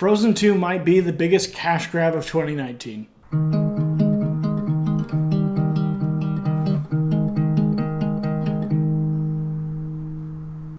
Frozen 2 might be the biggest cash grab of 2019.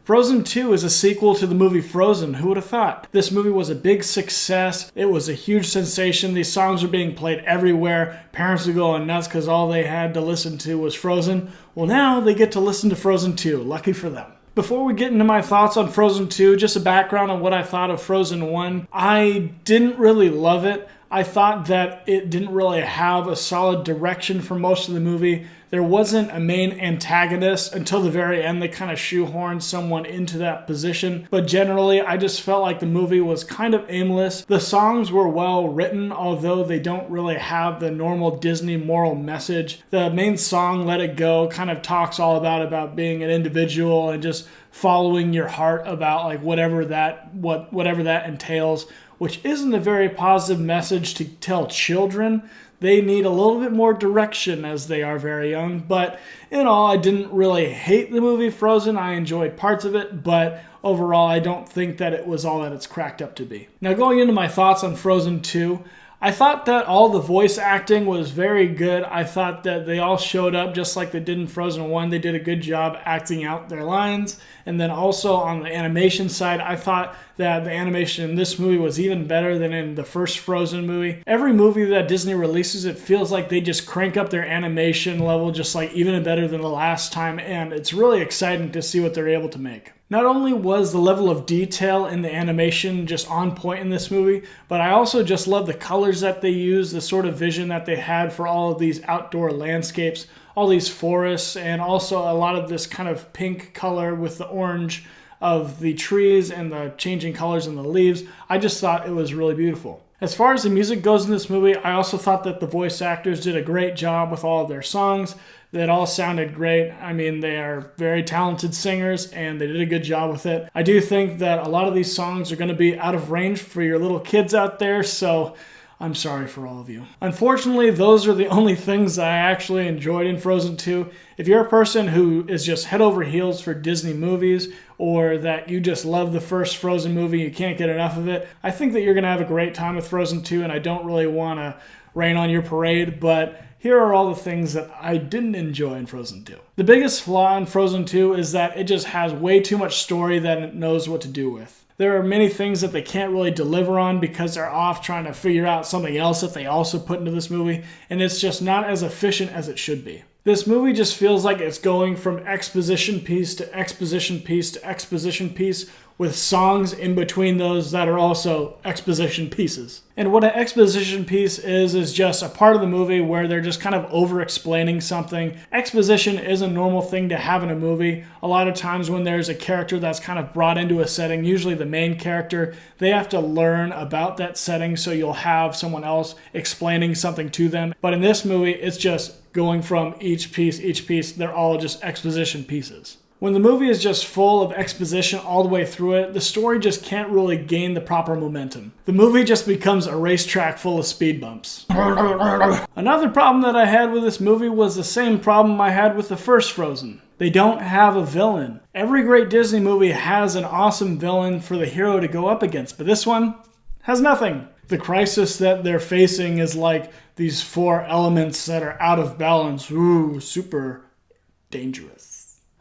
Frozen 2 is a sequel to the movie Frozen. Who would have thought? This movie was a big success. It was a huge sensation. These songs were being played everywhere. Parents were going nuts because all they had to listen to was Frozen. Well, now they get to listen to Frozen 2. Lucky for them. Before we get into my thoughts on Frozen 2, just a background on what I thought of Frozen 1. I didn't really love it. I thought that it didn't really have a solid direction for most of the movie. There wasn't a main antagonist until the very end. They kind of shoehorned someone into that position. But generally, I just felt like the movie was kind of aimless. The songs were well written, although they don't really have the normal Disney moral message. The main song, Let It Go, kind of talks all about being an individual and just following your heart about like whatever that entails, which isn't a very positive message to tell children. They need a little bit more direction as they are very young. But in all, I didn't really hate the movie Frozen. I enjoyed parts of it, but overall, I don't think that it was all that it's cracked up to be. Now, going into my thoughts on Frozen 2, I thought that all the voice acting was very good. I thought that they all showed up just like they did in Frozen 1. They did a good job acting out their lines. And then also on the animation side, I thought that the animation in this movie was even better than in the first Frozen movie. Every movie that Disney releases, it feels like they just crank up their animation level just like even better than the last time. And it's really exciting to see what they're able to make. Not only was the level of detail in the animation just on point in this movie, but I also just love the colors that they used, the sort of vision that they had for all of these outdoor landscapes, all these forests, and also a lot of this kind of pink color with the orange of the trees and the changing colors in the leaves. I just thought it was really beautiful. As far as the music goes in this movie, I also thought that the voice actors did a great job with all of their songs. That all sounded great. I mean, they are very talented singers and they did a good job with it. I do think that a lot of these songs are going to be out of range for your little kids out there, so I'm sorry for all of you. Unfortunately, those are the only things I actually enjoyed in Frozen 2. If you're a person who is just head over heels for Disney movies, or that you just love the first Frozen movie, you can't get enough of it, I think that you're going to have a great time with Frozen 2, and I don't really want to rain on your parade, but here are all the things that I didn't enjoy in Frozen 2. The biggest flaw in Frozen 2 is that it just has way too much story that it knows what to do with. There are many things that they can't really deliver on because they're off trying to figure out something else that they also put into this movie, and it's just not as efficient as it should be. This movie just feels like it's going from exposition piece to exposition piece to exposition piece with songs in between those that are also exposition pieces. And what an exposition piece is just a part of the movie where they're just kind of over-explaining something. Exposition is a normal thing to have in a movie. A lot of times when there's a character that's kind of brought into a setting, usually the main character, they have to learn about that setting, so you'll have someone else explaining something to them. But in this movie, it's just going from each piece, they're all just exposition pieces. When the movie is just full of exposition all the way through it, the story just can't really gain the proper momentum. The movie just becomes a racetrack full of speed bumps. Another problem that I had with this movie was the same problem I had with the first Frozen. They don't have a villain. Every great Disney movie has an awesome villain for the hero to go up against, but this one has nothing. The crisis that they're facing is like these four elements that are out of balance. Ooh, super dangerous.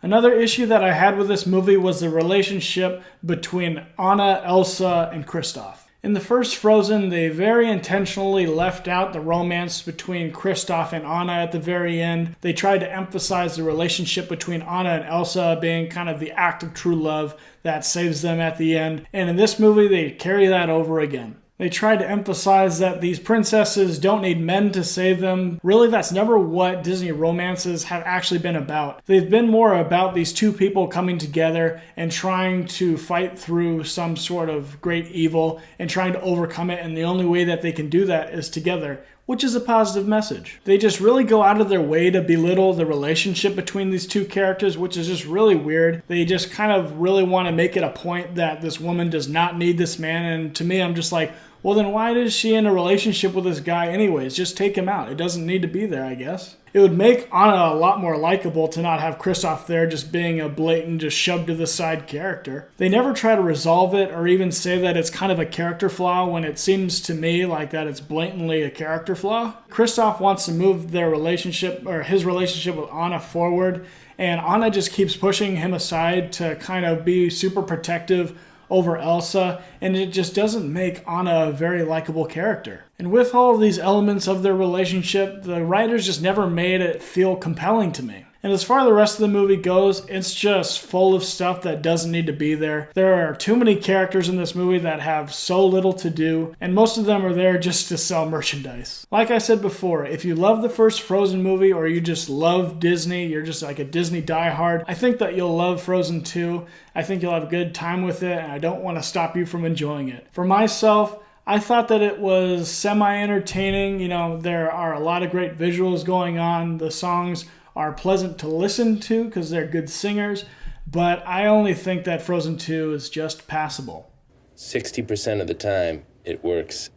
Another issue that I had with this movie was the relationship between Anna, Elsa, and Kristoff. In the first Frozen, they very intentionally left out the romance between Kristoff and Anna at the very end. They tried to emphasize the relationship between Anna and Elsa being kind of the act of true love that saves them at the end. And in this movie, they carry that over again. They tried to emphasize that these princesses don't need men to save them. Really, that's never what Disney romances have actually been about. They've been more about these two people coming together and trying to fight through some sort of great evil and trying to overcome it, and the only way that they can do that is together, which is a positive message. They just really go out of their way to belittle the relationship between these two characters, which is just really weird. They just kind of really want to make it a point that this woman does not need this man, and to me, I'm just like, Well, then why is she in a relationship with this guy anyways? Just take him out. It doesn't need to be there, I guess. It would make Anna a lot more likable to not have Kristoff there just being a blatant, just shoved to the side character. They never try to resolve it or even say that it's kind of a character flaw when it seems to me like that it's blatantly a character flaw. Kristoff wants to move their relationship, or his relationship with Anna, forward, and Anna just keeps pushing him aside to kind of be super protective over Elsa, and it just doesn't make Anna a very likable character. And with all of these elements of their relationship, the writers just never made it feel compelling to me. And as far as the rest of the movie goes, it's just full of stuff that doesn't need to be there. There are too many characters in this movie that have so little to do, and most of them are there just to sell merchandise. Like I said before, if you love the first Frozen movie or you just love Disney, you're just like a Disney diehard, I think that you'll love Frozen 2. I think you'll have a good time with it, and I don't want to stop you from enjoying it. For myself, I thought that it was semi-entertaining. You know, there are a lot of great visuals going on. The songs are pleasant to listen to because they're good singers, but I only think that Frozen 2 is just passable. 60% of the time, it works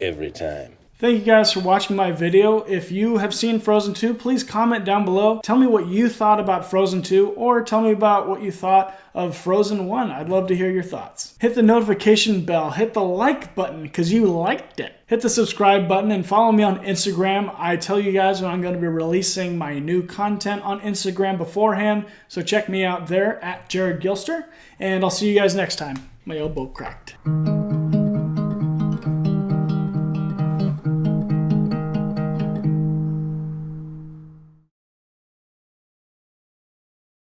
every time. Thank you guys for watching my video. If you have seen Frozen 2, please comment down below. Tell me what you thought about Frozen 2, or tell me about what you thought of Frozen 1. I'd love to hear your thoughts. Hit the notification bell, hit the like button because you liked it. Hit the subscribe button and follow me on Instagram. I tell you guys when I'm going to be releasing my new content on Instagram beforehand, so check me out there at Jared Gilster, and I'll see you guys next time. My elbow cracked.